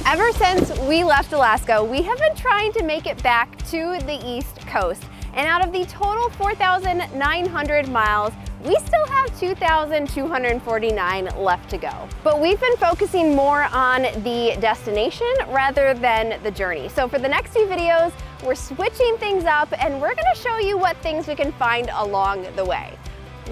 Ever since we left Alaska, we have been trying to make it back to the East Coast. And out of the total 4,900 miles, we still have 2,249 left to go. But we've been focusing more on the destination rather than the journey. So for the next few videos, we're switching things up and we're gonna show you what things we can find along the way.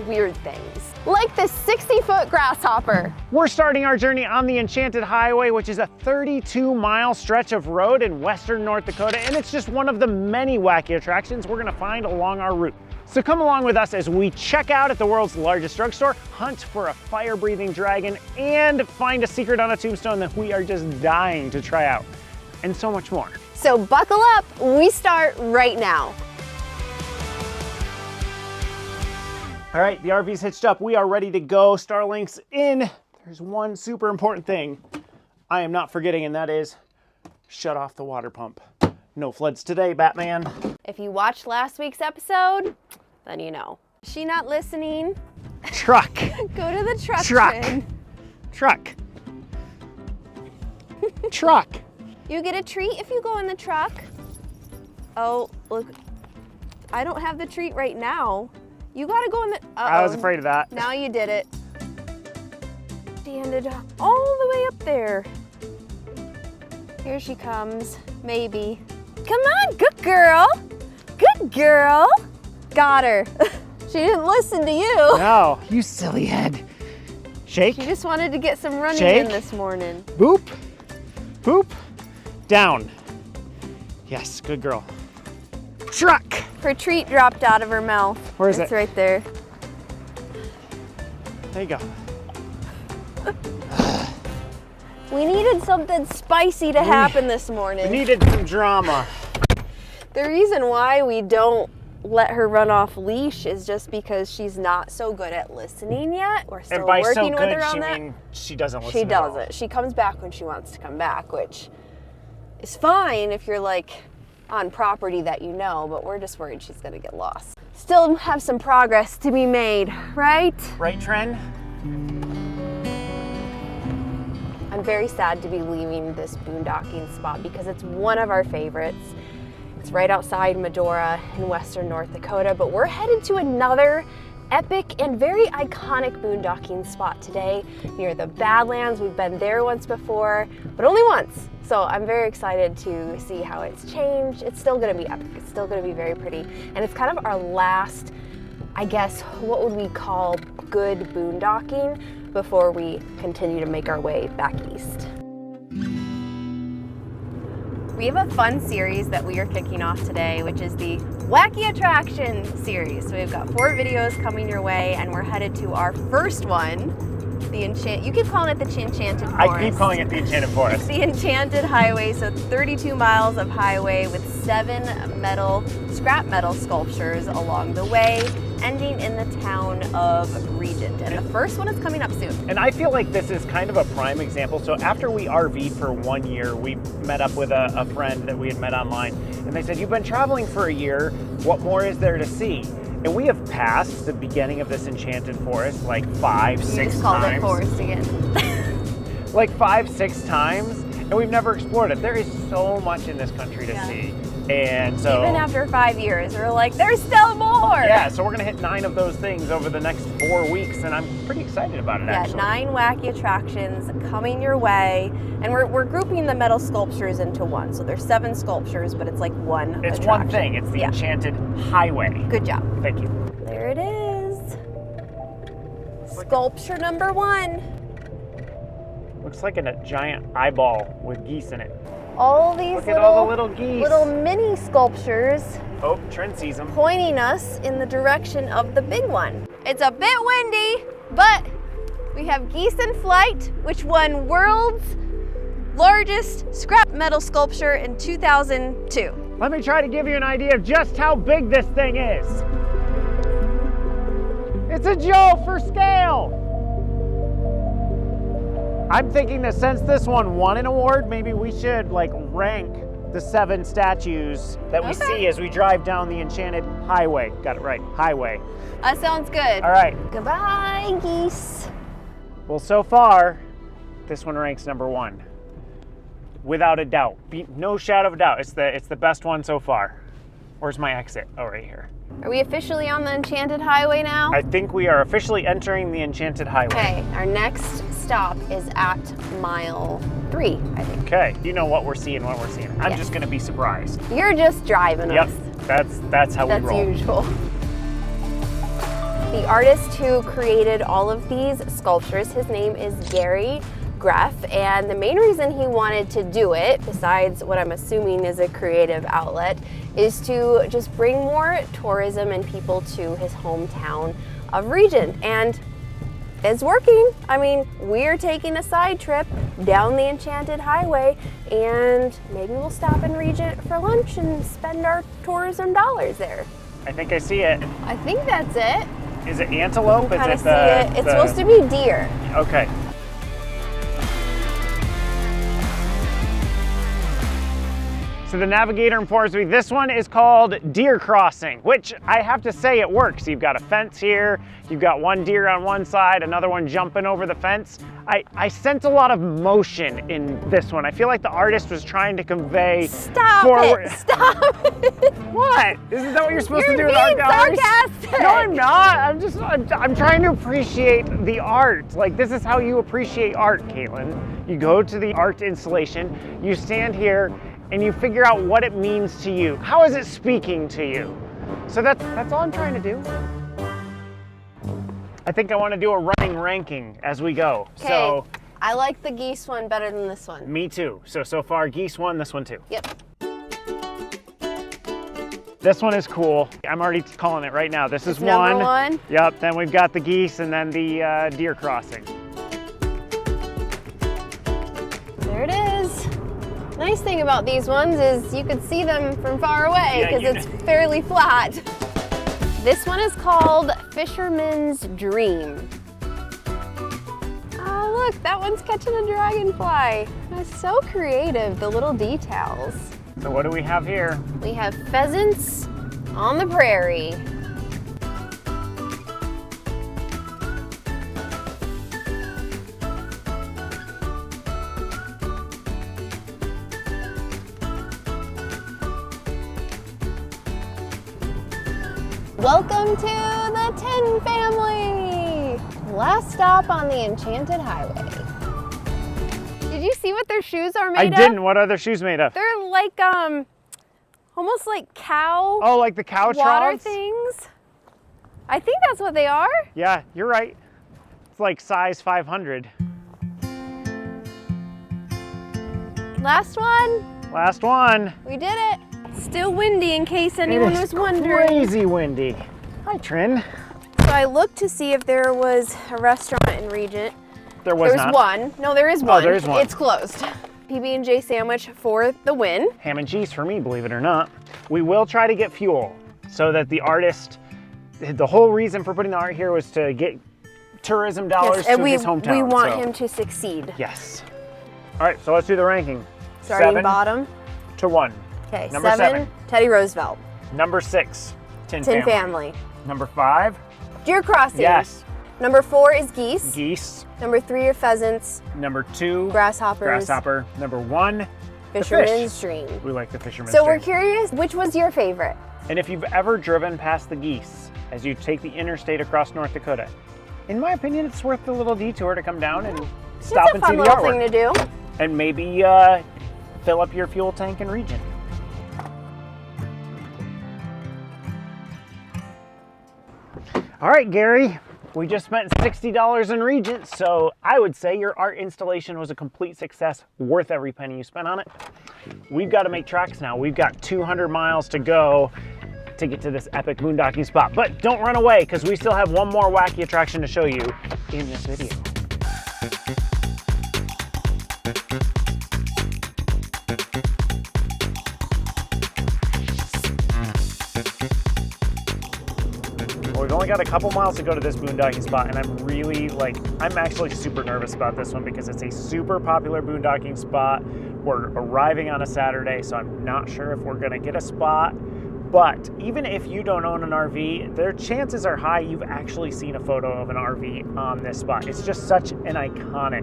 Weird things, like this 60-foot grasshopper. We're starting our journey on the Enchanted Highway, which is a 32-mile stretch of road in western North Dakota, and it's just one of the many wacky attractions we're gonna find along our route. So come along with us as we check out at the world's largest drugstore, hunt for a fire-breathing dragon, and find a secret on a tombstone that we are just dying to try out, and so much more. So buckle up, we start right now. All right, the RV's hitched up. We are ready to go. Starlink's in. There's one super important thing I am not forgetting, and that is shut off the water pump. No floods today, Batman. If you watched last week's episode, then you know. Is she not listening? Truck. Go to the truck. Truck. Truck. Truck. You get a treat if you go in the truck. Oh, look. I don't have the treat right now. You gotta go in the, I was afraid of that. Now you did it. Standed all the way up there. Here she comes, maybe. Come on, good girl. Good girl. Got her. She didn't listen to you. No, you silly head. Shake. She just wanted to get some running Shake. in this morning. Boop. Boop. Down. Yes, good girl. Truck. Her treat dropped out of her mouth. Where is it's it? Right there. There you go. We needed something spicy to happen this morning. We needed some drama. The reason why we don't let her run off leash is just because she's not so good at listening yet. We're still And by working so with good, her on she that. mean she doesn't listen She at all. doesn't. She comes back when she wants to come back, which is fine if you're like on property that you know, but we're just worried she's gonna get lost. Still have some progress to be made, right? Right, Tren? I'm very sad to be leaving this boondocking spot because it's one of our favorites. It's right outside Medora in western North Dakota, but we're headed to another epic and very iconic boondocking spot today near the Badlands. We've been there once before, but only once. So I'm very excited to see how it's changed. It's still gonna be epic. It's still gonna be very pretty. And it's kind of our last, I guess, what would we call good boondocking before we continue to make our way back east. We have a fun series that we are kicking off today, which is the Wacky Attraction series. So we've got 4 videos coming your way, and we're headed to our first one, you keep calling it the Enchanted Forest. I keep calling it the Enchanted Forest. It's the Enchanted Highway, so 32 miles of highway with 7 scrap metal sculptures along the way, ending in the town of Regent. And the first one is coming up soon. And I feel like this is kind of a prime example. So after we RV'd for 1 year, we met up with a friend that we had met online, and they said, "You've been traveling for a year, what more is there to see?" And we have passed the beginning of this Enchanted Forest like 5, 6 times. You just called it forest again. Like 5, 6 times, and we've never explored it. There is so much in this country to see. And so even after 5 years, we're like, there's still more. Yeah, so we're gonna hit 9 of those things over the next 4 weeks, and I'm pretty excited about it, actually. 9 wacky attractions coming your way. And we're grouping the metal sculptures into one. So there's 7 sculptures, but it's like one It's attraction. one thing, it's the Enchanted Highway. Good job. Thank you. There it is. Sculpture number 1. Looks like a giant eyeball with geese in it. All these Look at all the little geese. little mini sculptures Oh, Trent sees them. pointing us in the direction of the big one. It's a bit windy, but we have geese in flight, which won world's largest scrap metal sculpture in 2002. Let me try to give you an idea of just how big this thing is. It's a Joe for scale. I'm thinking that since this one won an award, maybe we should like rank the 7 statues that we see as we drive down the Enchanted Highway. Got it right, highway. That sounds good. All right. Goodbye, geese. Well, so far, this one ranks number 1. without a doubt. No shadow of a doubt. It's the best one so far. Where's my exit? Oh, right here. Are we officially on the Enchanted Highway now? I think we are officially entering the Enchanted Highway. Okay, our next stop is at mile 3, I think. Okay, you know what we're seeing when we're seeing it. I'm Yes. just gonna be surprised. You're just driving Yep, us. that's how we That's roll. usual. The artist who created all of these sculptures, his name is Gary Greff, and the main reason he wanted to do it, besides what I'm assuming is a creative outlet, is to just bring more tourism and people to his hometown of Regent. And it's working. I mean, we're taking a side trip down the Enchanted Highway, and maybe we'll stop in Regent for lunch and spend our tourism dollars there. I think I see it. I think that's it. Is it antelope? Kind of Is see it it. It's supposed to be deer. Okay. So the navigator informs me this one is called deer crossing, which I have to say it works. You've got a fence here, you've got one deer on one side, another one jumping over the fence. I sense a lot of motion in this one. I feel like the artist was trying to convey Stop forward. it! Stop it! What? Isn't that what you're supposed You're to do with being art galleries? sarcastic. No, I'm not. I'm trying to appreciate the art. Like, this is how you appreciate art, Kalyn. You go to the art installation, you stand here, and you figure out what it means to you. How is it speaking to you? So that's all I'm trying to do. I think I want to do a running ranking as we go. Okay, So I like the geese one better than this one. me too. So far geese won, this one too. Yep. This one is cool. I'm already calling it right now. This is Number one. Yep, then we've got the geese and then the deer crossing. There it is. Nice thing about these ones is you can see them from far away Yeah, because it's fairly flat. This one is called Fisherman's Dream. Oh look, that one's catching a dragonfly. That's so creative, the little details. So what do we have here? We have pheasants on the prairie. Welcome to the Tin family! Last stop on the Enchanted Highway. Did you see what their shoes are made of? I didn't. What are their shoes made of? They're like, almost like cow Oh, like the cow water troughs? things. I think that's what they are. Yeah, you're right. It's like size 500. Last one, Last one. we did it. Still windy in case anyone It is was wondering. crazy windy. Hi, Trin. So I looked to see if there was a restaurant in Regent. There was There's not. one. No, there is one. there is one. It's closed. PB&J sandwich for the win. Ham and cheese for me, believe it or not. We will try to get fuel so that the artist, the whole reason for putting the art here was to get tourism dollars and to his hometown. we want so- him to succeed. Yes. All right, so let's do the ranking. Starting 7 bottom. to 1. Okay, Number 7. Teddy Roosevelt. Number 6, Tin Tin Family. family. Number 5, Deer crossing. yes, Number 4 is geese. geese. Number 3 are pheasants. Number 2, Grasshoppers. grasshopper. Number 1, Fisherman's Dream. we like the fisherman's So we're dream. curious, which was your favorite? And if you've ever driven past the geese as you take the interstate across North Dakota, in my opinion, it's worth the little detour to come down and stop It's a and see fun the little artwork. thing to do. And maybe fill up your fuel tank in Regent. All right, Gary, we just spent $60 in Regent, so I would say your art installation was a complete success, worth every penny you spent on it. We've got to make tracks now. We've got 200 miles to go to get to this epic boondocking spot. But don't run away, because we still have one more wacky attraction to show you in this video. Well, we've only got a couple miles to go to this boondocking spot, and I'm actually super nervous about this one because it's a super popular boondocking spot. We're arriving on a Saturday, so I'm not sure if we're gonna get a spot, But even if you don't own an RV, their chances are high you've actually seen a photo of an RV on this spot. It's just such an iconic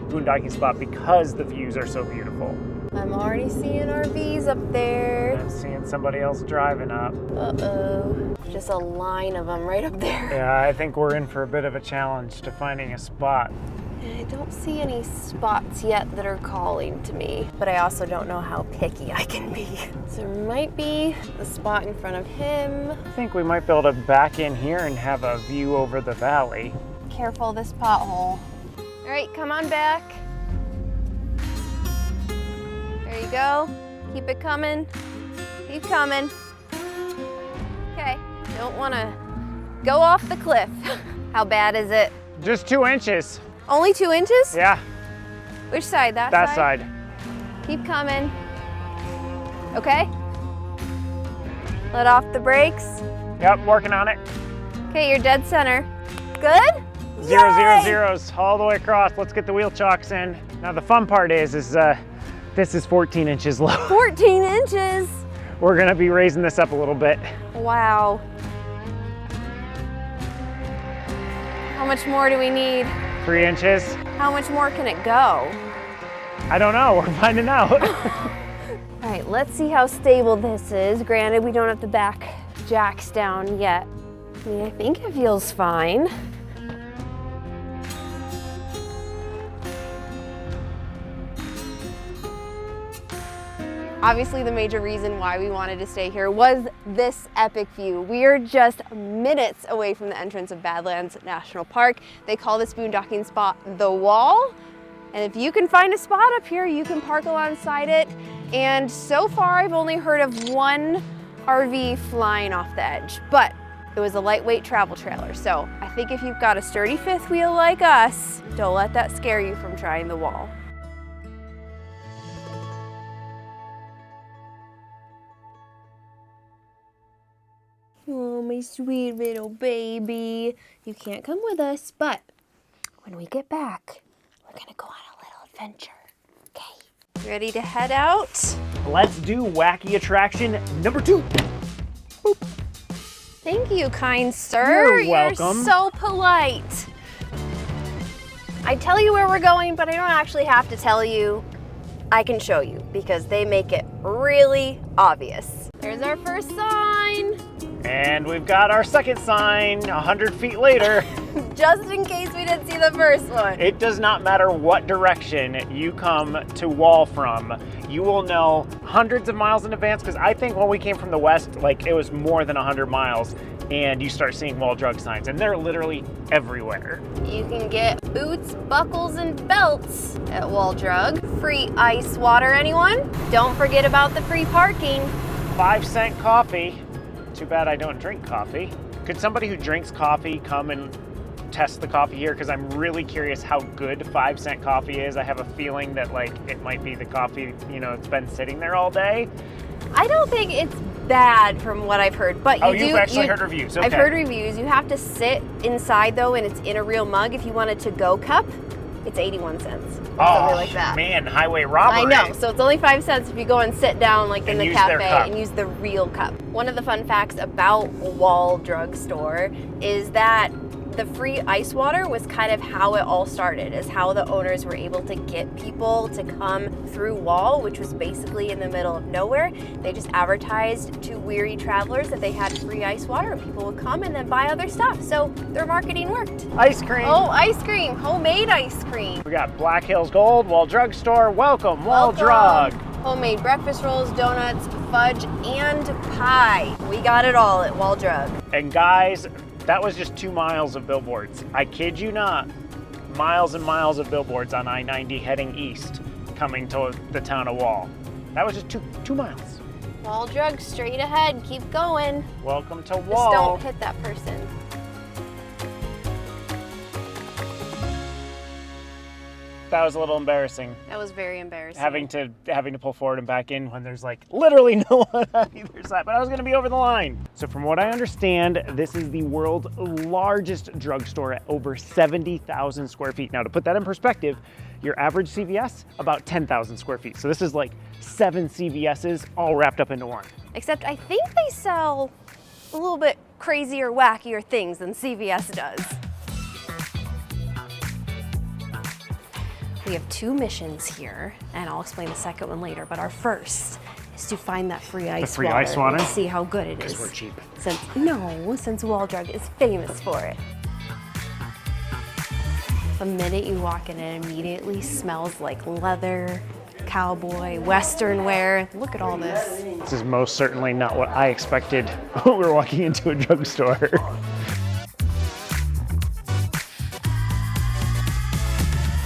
boondocking spot because the views are so beautiful. I'm already seeing RVs up there. I'm seeing somebody else driving up. Uh-oh. Just a line of them right up there. Yeah, I think we're in for a bit of a challenge to finding a spot. I don't see any spots yet that are calling to me, but I also don't know how picky I can be. So there might be a spot in front of him. I think we might be able to back in here and have a view over the valley. Careful of this pothole. All right, come on back. There you go. Keep it coming. Keep coming. Okay, don't want to go off the cliff. How bad is it? Just 2 inches. Only 2 inches? Yeah. Which side? That side? Keep coming. Okay. Let off the brakes. Yep, working on it. Okay, you're dead center. Good? 0, Yay! 0, 0s all the way across. Let's get the wheel chocks in. Now the fun part is this is 14 inches low. 14 inches? We're gonna be raising this up a little bit. Wow. How much more do we need? 3 inches. How much more can it go? I don't know, we're finding out. All right, let's see how stable this is. Granted, we don't have the back jacks down yet. I mean, I think it feels fine. Obviously, the major reason why we wanted to stay here was this epic view. We are just minutes away from the entrance of Badlands National Park. They call this boondocking spot the Wall. And if you can find a spot up here, you can park alongside it. And so far, I've only heard of one RV flying off the edge, but it was a lightweight travel trailer. So I think if you've got a sturdy fifth wheel like us, don't let that scare you from trying the Wall. Oh, my sweet little baby. You can't come with us, but when we get back, we're gonna go on a little adventure, okay? Ready to head out? Let's do wacky attraction number 2. Boop. Thank you, kind sir. You're welcome. You're so polite. I tell you where we're going, but I don't actually have to tell you. I can show you because they make it really obvious. There's our first sign. And we've got our second sign 100 feet later. Just in case we didn't see the first one. It does not matter what direction you come to Wall from. You will know hundreds of miles in advance, because I think when we came from the west, like it was more than 100 miles, and you start seeing Wall Drug signs, and they're literally everywhere. You can get boots, buckles, and belts at Wall Drug. Free ice water, anyone? Don't forget about the free parking. 5-cent coffee. Too bad I don't drink coffee. Could somebody who drinks coffee come and test the coffee here? Because I'm really curious how good 5-cent coffee is. I have a feeling that like it might be the coffee, you know, it's been sitting there all day. I don't think it's bad from what I've heard, but you've actually heard reviews. Okay. I've heard reviews. You have to sit inside though, and it's in a real mug. If you want a to-go cup, it's 81 cents. Something like that. Man, highway robbery. I know, so it's only 5 cents if you go and sit down like in the cafe and use the real cup. One of the fun facts about Wall Drugstore is that the free ice water was kind of how it all started, is how the owners were able to get people to come through Wall, which was basically in the middle of nowhere. They just advertised to weary travelers that they had free ice water, and people would come and then buy other stuff. So their marketing worked. Ice cream. Oh, ice cream, homemade ice cream. We got Black Hills Gold, Wall Drugstore. Welcome, Wall Drug. Homemade breakfast rolls, donuts, fudge, and pie. We got it all at Wall Drug. And guys, that was just 2 miles of billboards. I kid you not. Miles and miles of billboards on I-90 heading east, coming to the town of Wall. That was just two miles. Wall Drug, straight ahead, keep going. Welcome to Wall. Just don't hit that person. That was a little embarrassing. That was very embarrassing. Having to pull forward and back in when there's like literally no one on either side, but I was gonna be over the line. So from what I understand, this is the world's largest drugstore at over 70,000 square feet. Now to put that in perspective, your average CVS, about 10,000 square feet. So this is like 7 CVSs all wrapped up into one. Except I think they sell a little bit crazier, wackier things than CVS does. We have 2 missions here, and I'll explain the second one later, but our first is to find that free ice water. ice water? And see how good it is. Because we're cheap. Since Wall Drug is famous for it. The minute you walk in, it immediately smells like leather, cowboy, western wear. Look at all this. This is most certainly not what I expected when we were walking into a drugstore.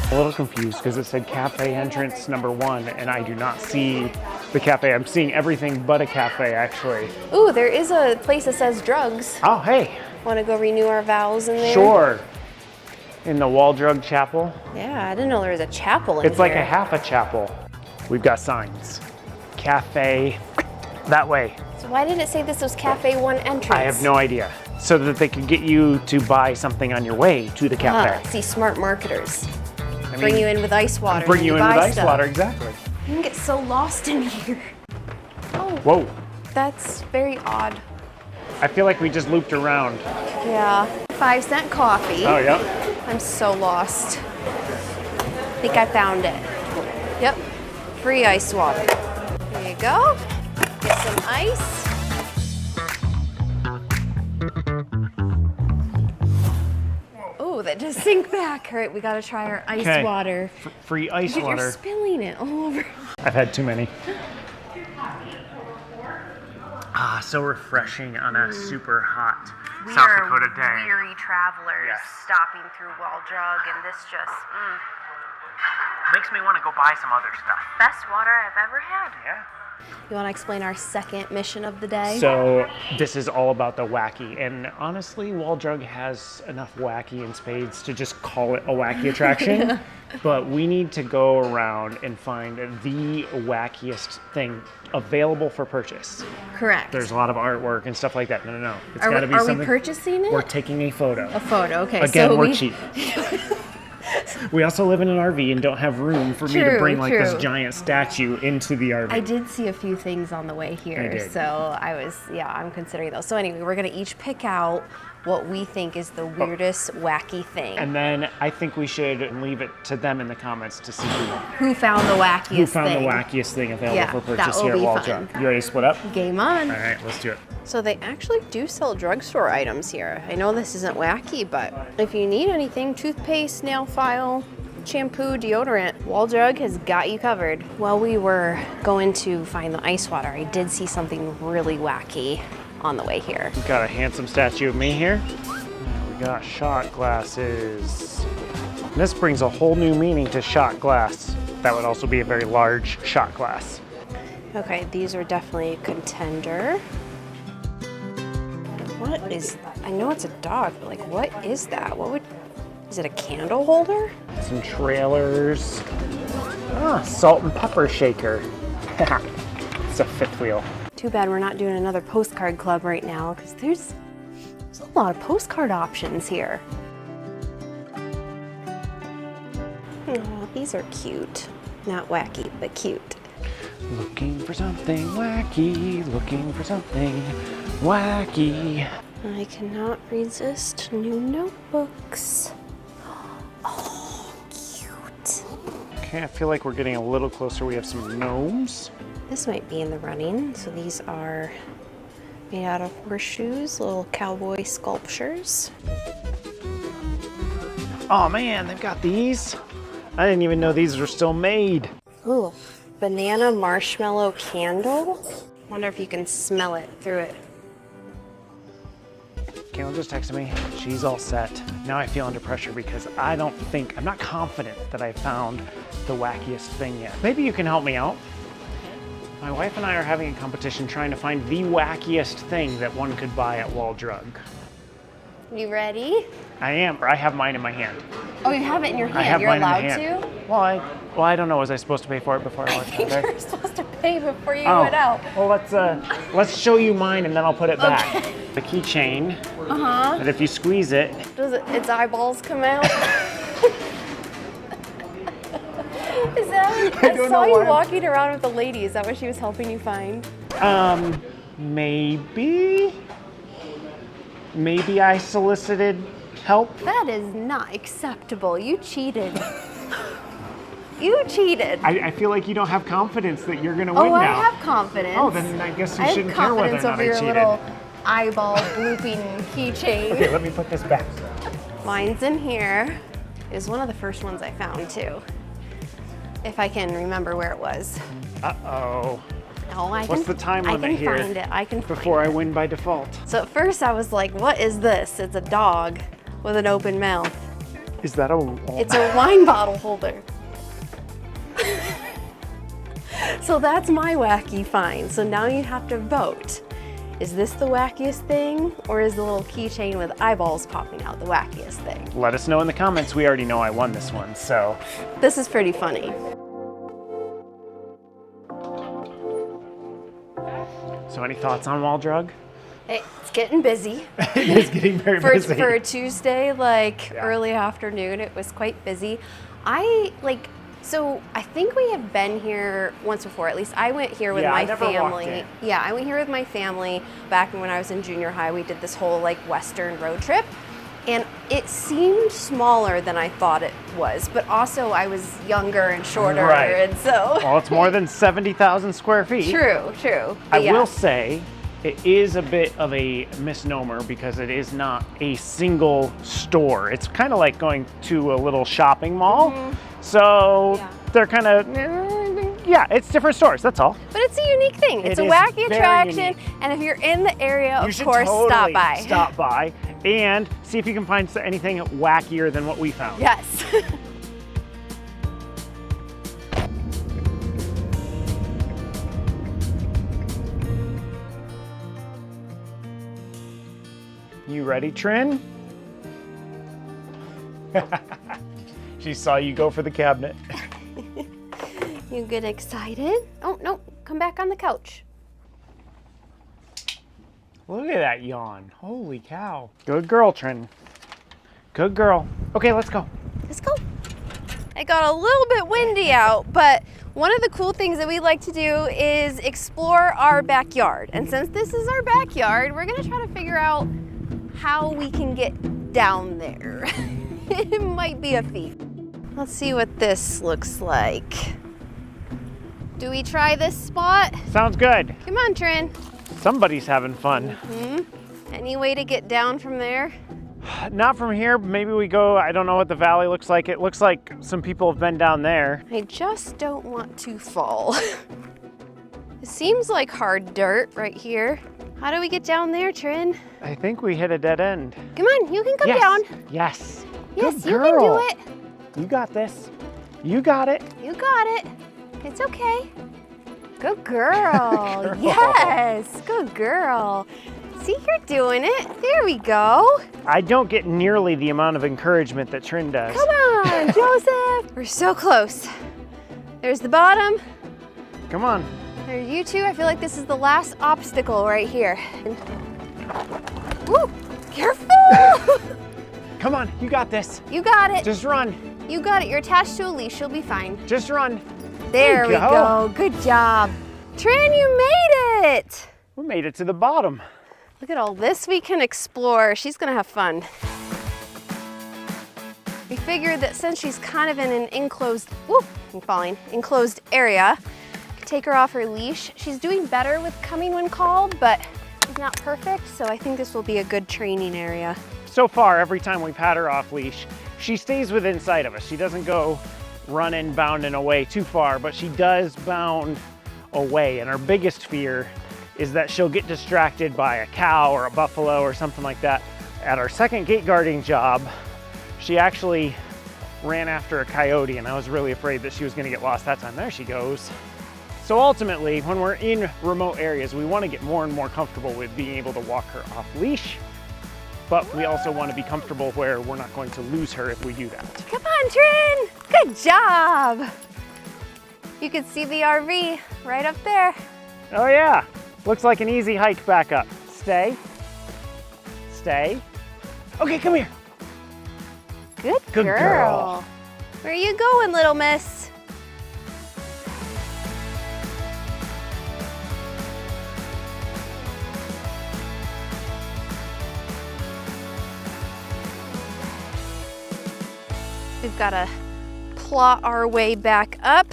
A little confused because it said cafe entrance #1 and I do not see the cafe. I'm seeing everything but a cafe actually. Ooh, there is a place that says drugs. Oh, hey. Want to go renew our vows in there? Sure. In the Wall Drug Chapel. Yeah, I didn't know there was a chapel in here. It's like a half a chapel. We've got signs. Cafe, that way. So why did it say this was Cafe 1 entrance? I have no idea. So that they could get you to buy something on your way to the cafe. See, smart marketers. Bring you in with ice water. Bring you in with ice water, exactly. You can get so lost in here. Oh. Whoa. That's very odd. I feel like we just looped around. Yeah. 5-cent coffee. Oh, yeah. I'm so lost. I think I found it. Yep. Free ice water. There you go. Get some ice. Oh, that just sink back. All right, we gotta try our ice water. Free ice water. You're spilling it all over. I've had too many. Ah, so refreshing on a super hot South Dakota day. Weary travelers stopping through Wall Drug, and this just makes me want to go buy some other stuff. best water I've ever had. Yeah. You want to explain our second mission of the day? So this is all about the wacky, and honestly, Wall Drug has enough wacky in spades to just call it a wacky attraction. But we need to go around and find the wackiest thing available for purchase. Correct. There's a lot of artwork and stuff like that. No. It's got to be something. Are we purchasing it? We're taking a photo. A photo, okay. Again, we're cheap. We also live in an RV and don't have room for me to bring like this giant statue into the RV. I did see a few things on the way here, so I'm considering those. So anyway, we're gonna each pick out what we think is the weirdest, wacky thing. And then I think we should leave it to them in the comments to see who found the wackiest thing available for purchase here at Wall Drug. You ready to split up? Game on. All right, let's do it. So they actually do sell drugstore items here. I know this isn't wacky, but if you need anything, toothpaste, nail file, shampoo, deodorant, Wall Drug has got you covered. While we were going to find the ice water, I did see something really wacky on the way here. We've got a handsome statue of me here. We got shot glasses. This brings a whole new meaning to shot glass. That would also be a very large shot glass. Okay, these are definitely a contender. What is, I know it's a dog, but like, what is that? Is it a candle holder? Some trailers. Salt and pepper shaker. It's a fifth wheel. Too bad we're not doing another postcard club right now, because there's a lot of postcard options here. Oh, these are cute. Not wacky, but cute. Looking for something wacky, looking for something wacky. I cannot resist new notebooks. Oh, cute. Okay, I feel like we're getting a little closer. We have some gnomes. This might be in the running. So these are made out of horseshoes, little cowboy sculptures. Oh man, they've got these. I didn't even know these were still made. Ooh, banana marshmallow candle. Wonder if you can smell it through it. Kalyn just texted me. She's all set. Now I feel under pressure because I'm not confident that I found the wackiest thing yet. Maybe you can help me out. My wife and I are having a competition trying to find the wackiest thing that one could buy at Wall Drug. You ready? I am. I have mine in my hand. Oh, you have it in your hand? I have You're mine allowed in my hand. to? Well, I don't know. Was I supposed to pay for it before I went I think there? you were supposed to pay before you went out. Well, let's show you mine and then I'll put it back. Okay. The keychain. And if you squeeze it, Does its eyeballs come out? Is that? I saw you walking around with the lady. Is that what she was helping you find? Maybe I solicited help. That is not acceptable. You cheated. You cheated. I feel like you don't have confidence that you're gonna win now. Oh, I have confidence. Oh, then I guess you shouldn't care whether or not I cheated. I have confidence over your little eyeball blooping keychain. Okay, let me put this back. Mine's in here. It was one of the first ones I found too. If I can remember where it was. Uh-oh. Oh, What's the time limit here? I can find it. I can find it. Before I win by default. So at first I was like, what is this? It's a dog with an open mouth. Is that a... It's a wine bottle holder. So that's my wacky find. So now you have to vote. Is this the wackiest thing, or is the little keychain with eyeballs popping out the wackiest thing? Let us know in the comments. We already know I won this one, so. This is pretty funny. So any thoughts on Wall Drug? It's getting busy. It is getting very busy. For a Tuesday, early afternoon, it was quite busy. So I think we have been here once before. At least I went here with my family. Yeah, I went here with my family back when I was in junior high. We did this whole Western road trip, and it seemed smaller than I thought it was. But also I was younger and shorter, right. And so. Well, it's more than 70,000 square feet. True. I will say it is a bit of a misnomer because it is not a single store. It's kind of like going to a little shopping mall. Mm-hmm. So they're kind of, it's different stores, that's all. But it's a unique thing. It's a wacky attraction. And if you're in the area, of course, totally stop by. Stop by and see if you can find anything wackier than what we found. Yes. You ready, Trin? She saw you go for the cabinet. You get excited? Oh, no, come back on the couch. Look at that yawn. Holy cow. Good girl, Trin. Good girl. Okay, let's go. Let's go. It got a little bit windy out, but one of the cool things that we like to do is explore our backyard. And since this is our backyard, we're gonna try to figure out how we can get down there. It might be a feat. Let's see what this looks like. Do we try this spot? Sounds good. Come on, Trin. Somebody's having fun. Mm-hmm. Any way to get down from there? Not from here. Maybe we go, I don't know what the valley looks like. It looks like some people have been down there. I just don't want to fall. It seems like hard dirt right here. How do we get down there, Trin? I think we hit a dead end. Come on, you can come down. Yes. Yes, Good you girl. can do it. You got this. You got it. You got it. It's okay. Good girl. Good girl. Yes, good girl. See, you're doing it. There we go. I don't get nearly the amount of encouragement that Trin does. Come on, Joseph. We're so close. There's the bottom. Come on. There's you two. I feel like this is the last obstacle right here. Woo! Careful! Come on, you got this. You got it. Just run. You got it. You're attached to a leash. You'll be fine. Just run. There we go. Good job. Trin, you made it. We made it to the bottom. Look at all this we can explore. She's gonna have fun. We figured that since she's kind of in an enclosed, I'm falling, enclosed area, take her off her leash. She's doing better with coming when called, but she's not perfect, so I think this will be a good training area. So far, every time we've had her off leash, she stays within sight of us. She doesn't go running, bounding away too far, but she does bound away. And our biggest fear is that she'll get distracted by a cow or a buffalo or something like that. At our second gate guarding job, she actually ran after a coyote, and I was really afraid that she was gonna get lost that time. There she goes. So ultimately, when we're in remote areas, we wanna get more and more comfortable with being able to walk her off leash, but we also wanna be comfortable where we're not going to lose her if we do that. Come on, Trin, good job. You can see the RV right up there. Oh yeah, looks like an easy hike back up. Stay, stay. Okay, come here. Good girl. Where are you going, little miss? We've got to plot our way back up.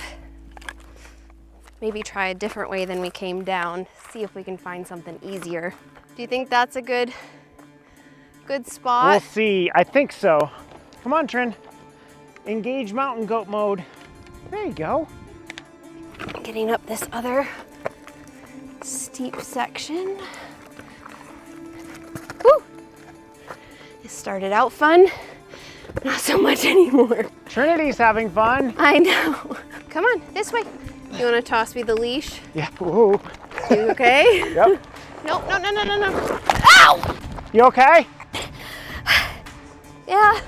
Maybe try a different way than we came down. See if we can find something easier. Do you think that's a good spot? We'll see. I think so. Come on, Trin. Engage mountain goat mode. There you go. Getting up this other steep section. Woo! It started out fun, not so much anymore. Trinity's having fun. I know. Come on, this way. You want to toss me the leash? Yeah. Whoa. You okay? Yep. No. Ow! You okay? Yeah.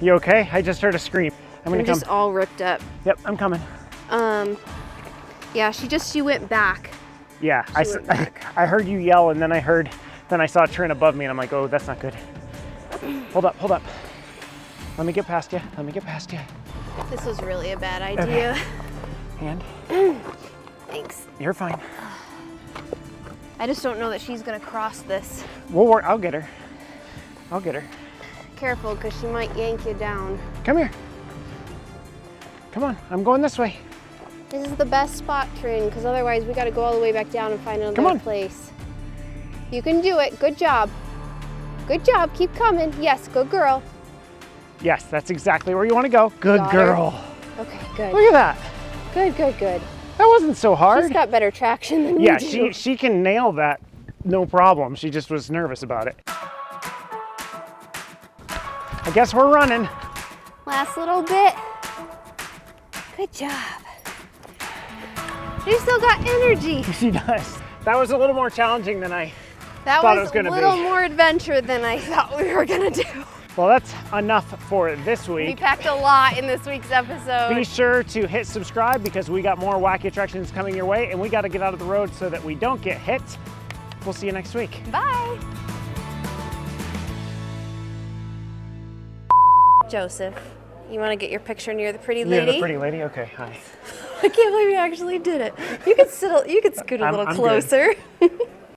You okay? I just heard a scream. I'm gonna come. Just all ripped up. Yep, I'm coming. Yeah, she went back. Yeah, She went back. I heard you yell, and then I saw Trin above me, and I'm like, oh, that's not good. Hold up. Let me get past you. This was really a bad idea. Okay. Hand. Thanks. You're fine. I just don't know that she's gonna cross this. We'll work. I'll get her. Careful, because she might yank you down. Come here. Come on, I'm going this way. This is the best spot, Trin, because otherwise we got to go all the way back down and find another place. You can do it. Good job. Keep coming. Yes, good girl. Yes, that's exactly where you want to go. Good Got girl. her. Okay, good. Look at that. Good. That wasn't so hard. She's got better traction than Yeah, we do. she can nail that, no problem. She just was nervous about it. I guess we're running. Last little bit. Good job. You still got energy. She does. That was a little more challenging than I That thought was it was gonna a little be. more adventure than I thought we were gonna do. Well, that's enough for this We week. packed a lot in this week's episode. Be sure to hit subscribe because we got more wacky attractions coming your way, and we got to get out of the road so that we don't get hit. We'll see you next week. Bye. Joseph, you want to get your picture near the pretty lady? Yeah, the pretty lady. Okay, hi. I can't believe you actually did it. You could scoot a little I'm good. closer.